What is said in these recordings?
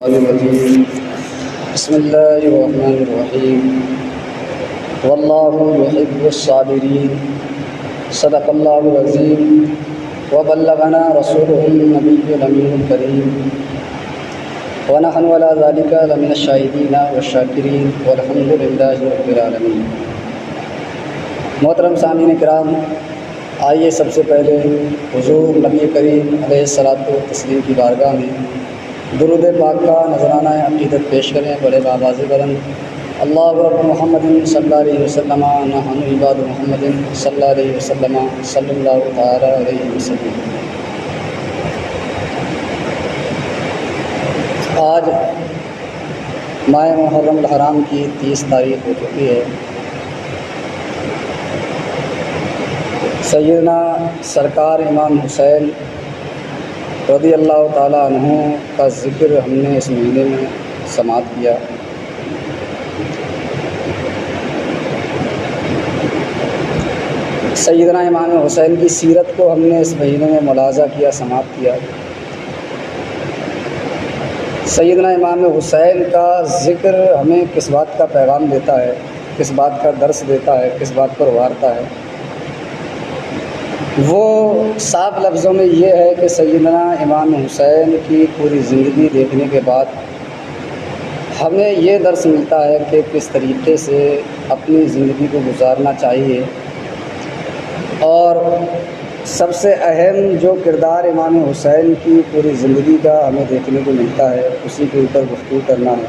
الرجیم بسم اللہ الرحمن الرحیم واللہ یحب الصابرین صدق اللہ العظیم وبلغنا رسولہ النبی الامین الکریم ونحن علی ذلک لمن الشاہدین والشاکرین والحمد للہ رب العالمین۔ محترم سامعین کرام، آئیے سب سے پہلے حضور نبی کریم علیہ الصلاۃ والتسلیم کی بارگاہ میں درود پاک کا نذرانہ عقیدت پیش کریں بڑے باواز بلند۔ اللہ رب محمد صلی اللہ علیہ وسلم نحن عباد محمد صلی اللہ علیہ وسلم صلی اللہ تعالی علیہ وسلم۔ آج ماہ محرم الحرام کی 30 تاریخ ہو چکی ہے۔ سیدنا سرکار امام حسین رضی اللہ تعالیٰ عنہ کا ذکر ہم نے اس مہینے میں سماعت کیا۔ سیدنا امام حسین کی سیرت کو ہم نے اس مہینے میں ملاحظہ کیا، سماعت کیا۔ سیدنا امام حسین کا ذکر ہمیں کس بات کا پیغام دیتا ہے، کس بات کا درس دیتا ہے، کس بات پر ابھارتا ہے؟ وہ صاف لفظوں میں یہ ہے کہ سیدنا امام حسین کی پوری زندگی دیکھنے کے بعد ہمیں یہ درس ملتا ہے کہ کس طریقے سے اپنی زندگی کو گزارنا چاہیے، اور سب سے اہم جو کردار امام حسین کی پوری زندگی کا ہمیں دیکھنے کو ملتا ہے اسی کے اوپر گفتگو کرنا ہے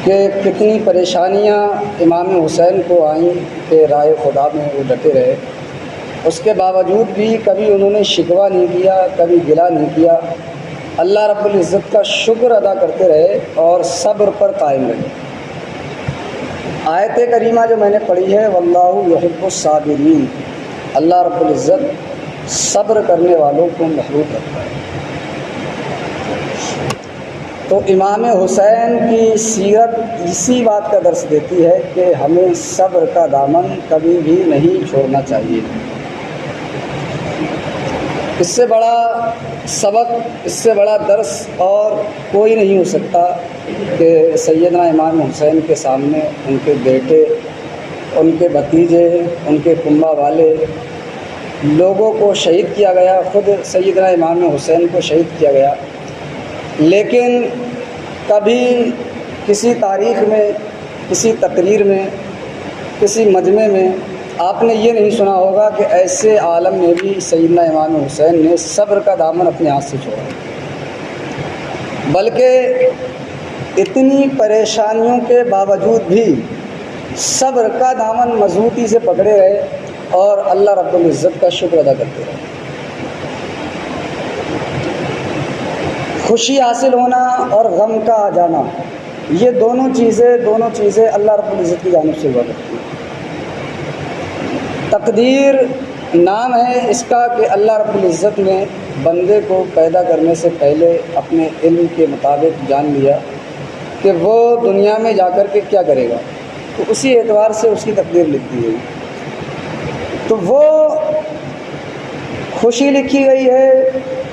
کہ کتنی پریشانیاں امام حسین کو آئیں کہ رائے خدا میں وہ ڈٹے رہے۔ اس کے باوجود بھی کبھی انہوں نے شکوہ نہیں کیا، کبھی گلہ نہیں کیا، اللہ رب العزت کا شکر ادا کرتے رہے اور صبر پر قائم رہے۔ آیت کریمہ جو میں نے پڑھی ہے واللہ یحب الصابرین، اللہ رب العزت صبر کرنے والوں کو محبوب رکھتا ہے۔ تو امام حسین کی سیرت اسی بات کا درس دیتی ہے کہ ہمیں صبر کا دامن کبھی بھی نہیں چھوڑنا چاہیے۔ اس سے بڑا سبق، اس سے بڑا درس اور کوئی نہیں ہو سکتا کہ سیدنا امام حسین کے سامنے ان کے بیٹے، ان کے بھتیجے، ان کے کنبہ والے لوگوں کو شہید کیا گیا، خود سیدنا امام حسین کو شہید کیا گیا، لیکن کبھی کسی تاریخ میں، کسی تقریر میں، کسی مجمع میں آپ نے یہ نہیں سنا ہوگا کہ ایسے عالم میں بھی سیدنا امام حسین نے صبر کا دامن اپنے ہاتھ سے چھوڑا، بلکہ اتنی پریشانیوں کے باوجود بھی صبر کا دامن مضبوطی سے پکڑے رہے اور اللہ رب العزت کا شکر ادا کرتے رہے۔ خوشی حاصل ہونا اور غم کا آ جانا، یہ دونوں چیزیں اللہ رب العزت کی جانب سے ہوا کرتی ہیں۔ تقدیر نام ہے اس کا کہ اللہ رب العزت نے بندے کو پیدا کرنے سے پہلے اپنے علم کے مطابق جان لیا کہ وہ دنیا میں جا کر کے کیا کرے گا، تو اسی اعتبار سے اس کی تقدیر لکھی گئی۔ تو وہ خوشی لکھی گئی ہے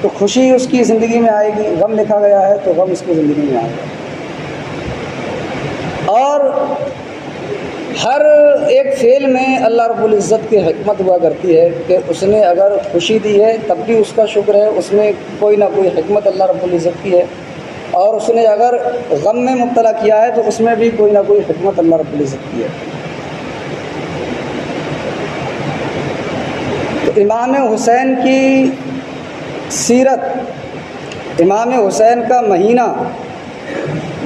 تو خوشی اس کی زندگی میں آئے گی، غم لکھا گیا ہے تو غم اس کی زندگی میں آئے گا۔ اور ہر ایک فعل میں اللہ رب العزت کی حکمت ہوا کرتی ہے کہ اس نے اگر خوشی دی ہے تب بھی اس کا شکر ہے، اس میں کوئی نہ کوئی حکمت اللہ رب العزت کی ہے، اور اس نے اگر غم میں مبتلا کیا ہے تو اس میں بھی کوئی نہ کوئی حکمت اللہ رب العزت کی ہے۔ تو امام حسین کی سیرت، امام حسین کا مہینہ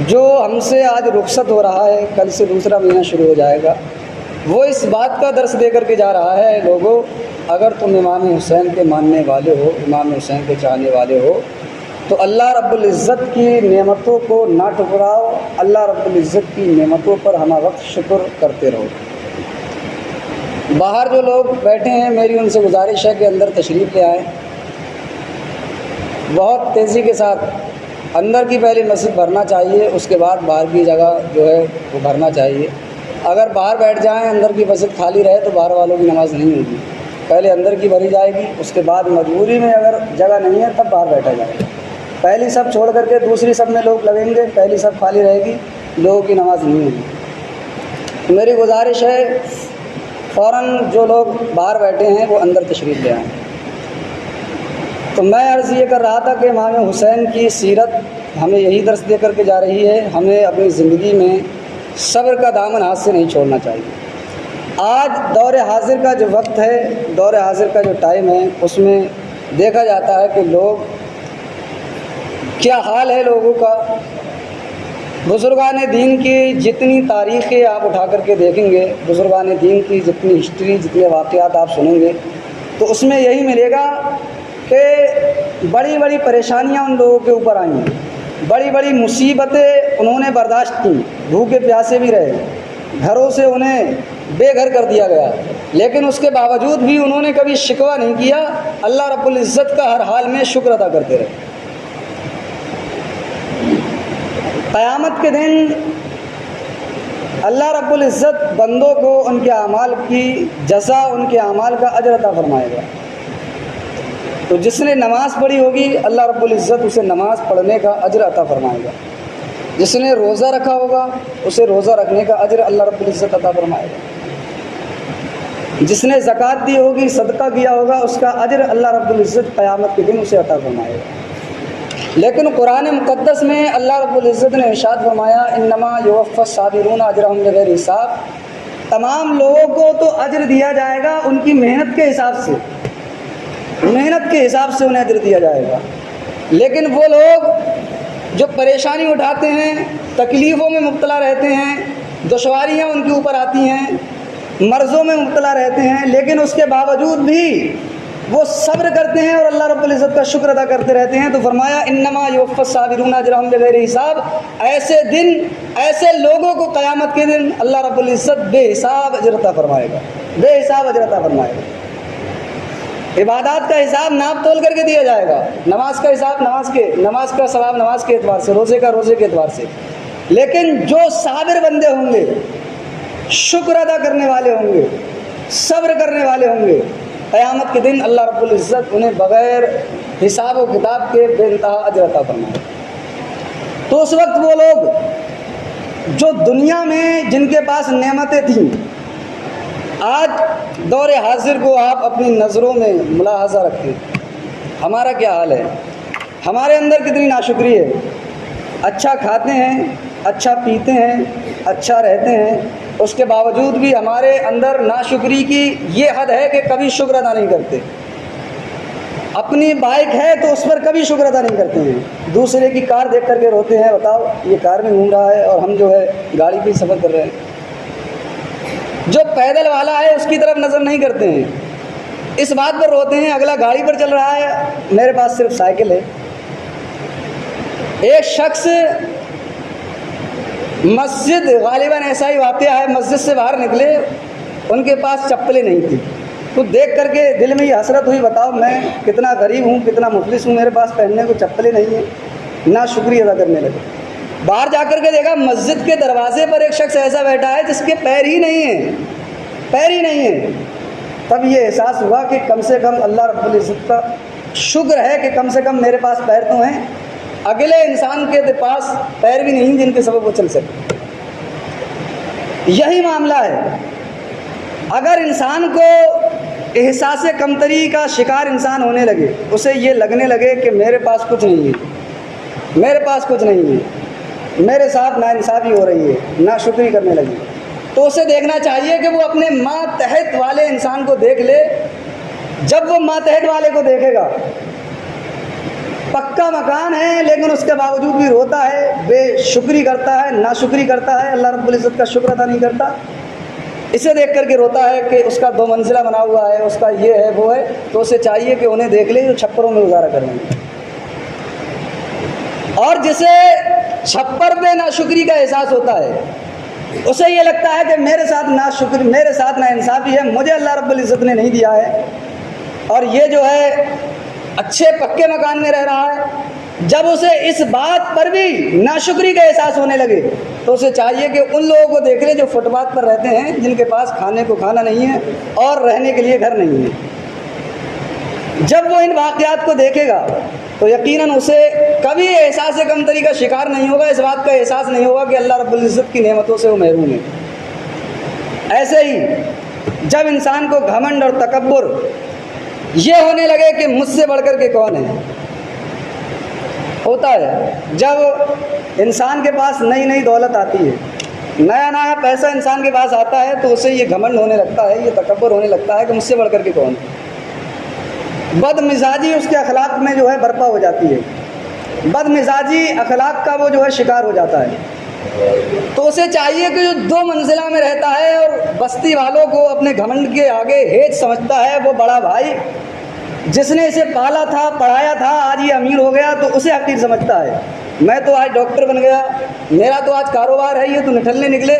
جو ہم سے آج رخصت ہو رہا ہے، کل سے دوسرا مہینہ شروع ہو جائے گا، وہ اس بات کا درس دے کر کے جا رہا ہے لوگوں، اگر تم امام حسین کے ماننے والے ہو، امام حسین کے چاہنے والے ہو، تو اللہ رب العزت کی نعمتوں کو نہ ٹکراؤ، اللہ رب العزت کی نعمتوں پر ہمہ وقت شکر کرتے رہو۔ باہر جو لوگ بیٹھے ہیں میری ان سے گزارش ہے کہ اندر تشریف لے آئیں، بہت تیزی کے ساتھ اندر کی پہلی مسجد بھرنا چاہیے، اس کے بعد باہر کی جگہ جو ہے وہ بھرنا چاہیے۔ اگر باہر بیٹھ جائیں، اندر کی مسجد خالی رہے تو باہر والوں کی نماز نہیں ہوگی، پہلے اندر کی بھری جائے گی، اس کے بعد مجبوری میں اگر جگہ نہیں ہے تب باہر بیٹھا جائے گا۔ پہلی صف چھوڑ کر کے دوسری صف میں لوگ لگیں گے، پہلی صف خالی رہے گی، لوگوں کی نماز نہیں ہوگی۔ میری گزارش ہے فوراً جو لوگ باہر بیٹھے ہیں وہ اندر تشریف لے آئیں۔ تو میں عرض یہ کر رہا تھا کہ امام حسین کی سیرت ہمیں یہی درس دے کر کے جا رہی ہے، ہمیں اپنی زندگی میں صبر کا دامن ہاتھ سے نہیں چھوڑنا چاہیے۔ آج دور حاضر کا جو وقت ہے، دور حاضر کا جو ٹائم ہے، اس میں دیکھا جاتا ہے کہ لوگ کیا حال ہے لوگوں کا۔ بزرگان دین کی جتنی تاریخیں آپ اٹھا کر کے دیکھیں گے، بزرگان دین کی جتنی ہسٹری، جتنے واقعات آپ سنیں گے، تو اس میں یہی ملے گا کہ بڑی بڑی پریشانیاں ان لوگوں کے اوپر آئیں، بڑی بڑی مصیبتیں انہوں نے برداشت کی، بھوکے پیاسے بھی رہے، گھروں سے انہیں بے گھر کر دیا گیا، لیکن اس کے باوجود بھی انہوں نے کبھی شکوہ نہیں کیا، اللہ رب العزت کا ہر حال میں شکر ادا کرتے رہے۔ قیامت کے دن اللہ رب العزت بندوں کو ان کے اعمال کی جزا، ان کے اعمال کا اجر عطا فرمائے گا۔ تو جس نے نماز پڑھی ہوگی اللہ رب العزت اسے نماز پڑھنے کا اجر عطا فرمائے گا، جس نے روزہ رکھا ہوگا اسے روزہ رکھنے کا اجر اللہ رب العزت عطا فرمائے گا، جس نے زکوٰۃ دی ہوگی، صدقہ کیا ہوگا، اس کا اجر اللہ رب العزت قیامت کے دن اسے عطا فرمائے گا۔ لیکن قرآن مقدس میں اللہ رب العزت نے ارشاد فرمایا انما یوفی الصابرون اجرهم بغیر حساب، تمام لوگوں کو تو اجر دیا جائے گا ان کی محنت کے حساب سے، محنت کے حساب سے انہیں اجر دیا جائے گا۔ لیکن وہ لوگ جو پریشانی اٹھاتے ہیں، تکلیفوں میں مبتلا رہتے ہیں، دشواریاں ان کے اوپر آتی ہیں، مرضوں میں مبتلا رہتے ہیں، لیکن اس کے باوجود بھی وہ صبر کرتے ہیں اور اللہ رب العزت کا شکر ادا کرتے رہتے ہیں، تو فرمایا انما یوفی الصابرون اجرهم بغیر حساب، ایسے دن، ایسے لوگوں کو قیامت کے دن اللہ رب العزت بے حساب اجر عطا فرمائے گا، بے حساب اجر عطا فرمائے گا۔ عبادات کا حساب ناپ تول کر کے دیا جائے گا، نماز کا حساب نماز کا ثواب نماز کے اعتبار سے، روزے کا روزے کے اعتبار سے، لیکن جو صابر بندے ہوں گے، شکر ادا کرنے والے ہوں گے، صبر کرنے والے ہوں گے، قیامت کے دن اللہ رب العزت انہیں بغیر حساب و کتاب کے بے انتہا اجر عطا فرمائے۔ تو اس وقت وہ لوگ جو دنیا میں جن کے پاس نعمتیں تھیں، آج دور حاضر کو آپ اپنی نظروں میں ملاحظہ رکھیں، ہمارا کیا حال ہے، ہمارے اندر کتنی ناشکری ہے۔ اچھا کھاتے ہیں، اچھا پیتے ہیں، اچھا رہتے ہیں، اس کے باوجود بھی ہمارے اندر ناشکری کی یہ حد ہے کہ کبھی شکر ادا نہیں کرتے۔ اپنی بائک ہے تو اس پر کبھی شکر ادا نہیں کرتے ہیں، دوسرے کی کار دیکھ کر کے روتے ہیں، بتاؤ یہ کار میں گھوم رہا ہے اور ہم جو ہے گاڑی پہ سفر کر رہے ہیں۔ جو پیدل والا ہے اس کی طرف نظر نہیں کرتے ہیں، اس بات پر روتے ہیں اگلا گاڑی پر چل رہا ہے، میرے پاس صرف سائیکل ہے۔ ایک شخص مسجد، غالباً ایسا ہی واقعہ ہے، مسجد سے باہر نکلے، ان کے پاس چپلیں نہیں تھیں، تو دیکھ کر کے دل میں یہ حسرت ہوئی، بتاؤ میں کتنا غریب ہوں، کتنا مفلس ہوں، میرے پاس پہننے کو چپلیں نہیں ہیں، نا شکری ادا کرنے لگے۔ باہر جا کر کے دیکھا مسجد کے دروازے پر ایک شخص ایسا بیٹھا ہے جس کے پیر ہی نہیں ہیں، پیر ہی نہیں ہیں۔ تب یہ احساس ہوا کہ کم سے کم اللہ رب العزت کا شکر ہے کہ کم سے کم میرے پاس پیر تو ہیں، اگلے انسان کے پاس پیر بھی نہیں جن کے سبب وہ چل سکے۔ یہی معاملہ ہے، اگر انسان کو احساس کمتری کا شکار انسان ہونے لگے، اسے یہ لگنے لگے کہ میرے پاس کچھ نہیں ہے، میرے پاس کچھ نہیں ہے، میرے ساتھ ناانصافی ہو رہی ہے، ناشکری کرنے لگی، تو اسے دیکھنا چاہیے کہ وہ اپنے ماتحت والے انسان کو دیکھ لے۔ جب وہ ماتحت والے کو دیکھے گا، پکا مکان ہے لیکن اس کے باوجود بھی روتا ہے، بے شکری کرتا ہے، ناشکری کرتا ہے، اللہ رب العزت کا شکر ادا نہیں کرتا، اسے دیکھ کر کے روتا ہے کہ اس کا 2 منزلہ بنا ہوا ہے، اس کا یہ ہے وہ ہے، تو اسے چاہیے کہ انہیں دیکھ لے جو چھپروں میں گزارا کر رہے ہیں۔ اور جسے چھپر پہ ناشکری کا احساس ہوتا ہے، اسے یہ لگتا ہے کہ میرے ساتھ ناشکری، میرے ساتھ ناانصافی ہے، مجھے اللہ رب العزت نے نہیں دیا ہے، اور یہ جو ہے اچھے پکے مکان میں رہ رہا ہے۔ جب اسے اس بات پر بھی ناشکری کا احساس ہونے لگے تو اسے چاہیے کہ ان لوگوں کو دیکھ لے جو فٹ پاتھ پر رہتے ہیں، جن کے پاس کھانے کو کھانا نہیں ہے اور رہنے کے لیے گھر نہیں ہے۔ جب وہ ان واقعات کو دیکھے گا تو یقیناً اسے کبھی احساس کمتری کا شکار نہیں ہوگا، اس بات کا احساس نہیں ہوگا کہ اللہ رب العزت کی نعمتوں سے وہ محروم ہے۔ ایسے ہی جب انسان کو گھمنڈ اور تکبر یہ ہونے لگے کہ مجھ سے بڑھ کر کے کون ہے، ہوتا ہے جب انسان کے پاس نئی نئی دولت آتی ہے، نیا نیا پیسہ انسان کے پاس آتا ہے، تو اسے یہ گھمنڈ ہونے لگتا ہے، یہ تکبر ہونے لگتا ہے کہ مجھ سے بڑھ کر کے کون ہے۔ بد مزاجی اس کے اخلاق میں جو ہے برپا ہو جاتی ہے، بد مزاجی اخلاق کا وہ جو ہے شکار ہو جاتا ہے۔ تو اسے چاہیے کہ جو 2 منزلہ میں رہتا ہے اور بستی والوں کو اپنے گھمنڈ کے آگے ہیچ سمجھتا ہے، وہ بڑا بھائی جس نے اسے پالا تھا، پڑھایا تھا، آج یہ امیر ہو گیا تو اسے حقیر سمجھتا ہے۔ میں تو آج ڈاکٹر بن گیا، میرا تو آج کاروبار ہے، یہ تو نٹھلنے نکلے،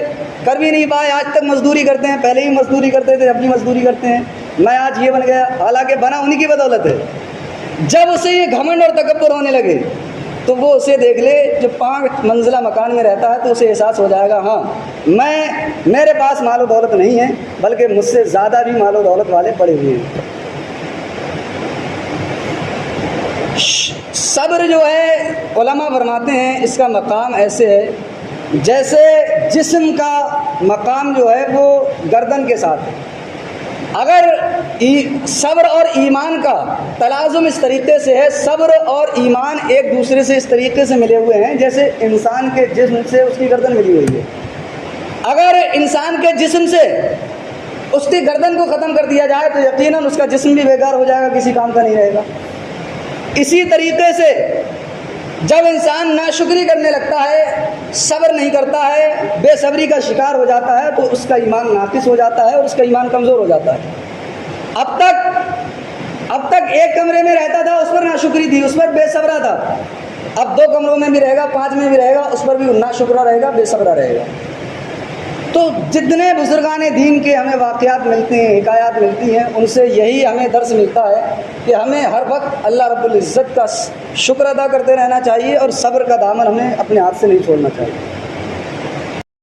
کر بھی نہیں پائے، آج تک مزدوری کرتے ہیں، پہلے ہی مزدوری کرتے تھے، اب بھی مزدوری کرتے ہیں، میں آج یہ بن گیا، حالانکہ بنا انہی کی بدولت ہے۔ جب اسے یہ گھمنڈ اور تکبر ہونے لگے تو وہ اسے دیکھ لے جو 5 منزلہ مکان میں رہتا ہے، تو اسے احساس ہو جائے گا ہاں میرے پاس مال و دولت نہیں ہے، بلکہ مجھ سے زیادہ بھی مال و دولت والے پڑے ہوئے ہیں۔ صبر جو ہے علماء فرماتے ہیں اس کا مقام ایسے ہے جیسے جسم کا مقام جو ہے وہ گردن کے ساتھ ہے۔ اگر صبر اور ایمان کا تلازم اس طریقے سے ہے، صبر اور ایمان ایک دوسرے سے اس طریقے سے ملے ہوئے ہیں جیسے انسان کے جسم سے اس کی گردن ملی ہوئی ہے۔ اگر انسان کے جسم سے اس کی گردن کو ختم کر دیا جائے تو یقیناً اس کا جسم بھی بیکار ہو جائے گا، کسی کام کا نہیں رہے گا۔ اسی طریقے سے جب انسان ناشکری کرنے لگتا ہے، صبر نہیں کرتا ہے، بے صبری کا شکار ہو جاتا ہے، تو اس کا ایمان ناقص ہو جاتا ہے اور اس کا ایمان کمزور ہو جاتا ہے۔ اب تک ایک کمرے میں رہتا تھا، اس پر ناشکری تھی، اس پر بے صبرا تھا، اب 2 کمروں میں بھی رہے گا، 5 میں بھی رہے گا، اس پر بھی ناشکرا رہے گا، بے صبرا رہے گا۔ تو جتنے بزرگان دین کے ہمیں واقعات ملتے ہیں، حکایات ملتی ہیں، ان سے یہی ہمیں درس ملتا ہے کہ ہمیں ہر وقت اللہ رب العزت کا شکر ادا کرتے رہنا چاہیے اور صبر کا دامن ہمیں اپنے ہاتھ سے نہیں چھوڑنا چاہیے۔